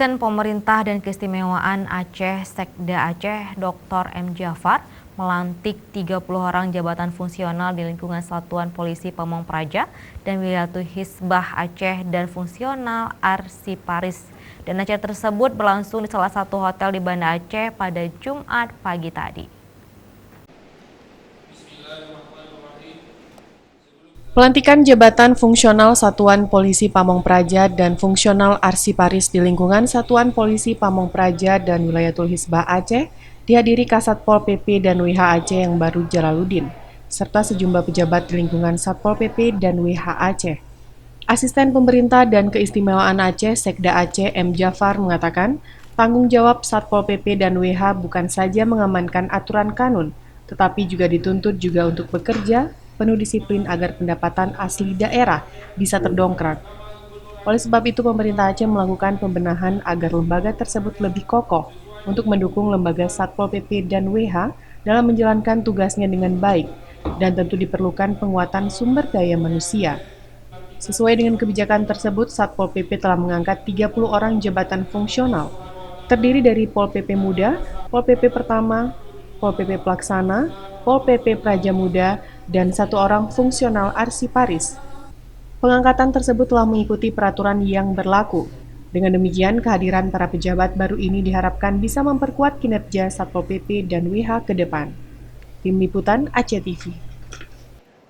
Asisten Pemerintah dan Keistimewaan Aceh Sekda Aceh Dr. M. Jafar melantik 30 orang jabatan fungsional di lingkungan Satuan Polisi Pamong Praja dan Wilayatul Hisbah Aceh dan fungsional Arsiparis. Dan acara tersebut berlangsung di salah satu hotel di Banda Aceh pada Jumat pagi tadi. Pelantikan jabatan fungsional Satuan Polisi Pamong Praja dan fungsional Arsiparis di lingkungan Satuan Polisi Pamong Praja dan Wilayatul Hisbah Aceh dihadiri Kasat Pol PP dan WH Aceh yang baru Jalaluddin, serta sejumlah pejabat di lingkungan Satpol PP dan WH Aceh. Asisten Pemerintah dan Keistimewaan Aceh Sekda Aceh M. Jafar mengatakan, tanggung jawab Satpol PP dan WH bukan saja mengamankan aturan kanun, tetapi juga dituntut juga untuk bekerja penuh disiplin agar pendapatan asli daerah bisa terdongkrak. Oleh sebab itu, pemerintah Aceh melakukan pembenahan agar lembaga tersebut lebih kokoh untuk mendukung lembaga Satpol PP dan WH dalam menjalankan tugasnya dengan baik, dan tentu diperlukan penguatan sumber daya manusia. Sesuai dengan kebijakan tersebut, Satpol PP telah mengangkat 30 orang jabatan fungsional, terdiri dari Pol PP Muda, Pol PP Pertama, Pol PP Pelaksana, Pol PP Praja Muda, dan 1 orang fungsional Arsiparis. Pengangkatan tersebut telah mengikuti peraturan yang berlaku. Dengan demikian, kehadiran para pejabat baru ini diharapkan bisa memperkuat kinerja Satpol PP dan WH ke depan. Tim Liputan Aceh TV.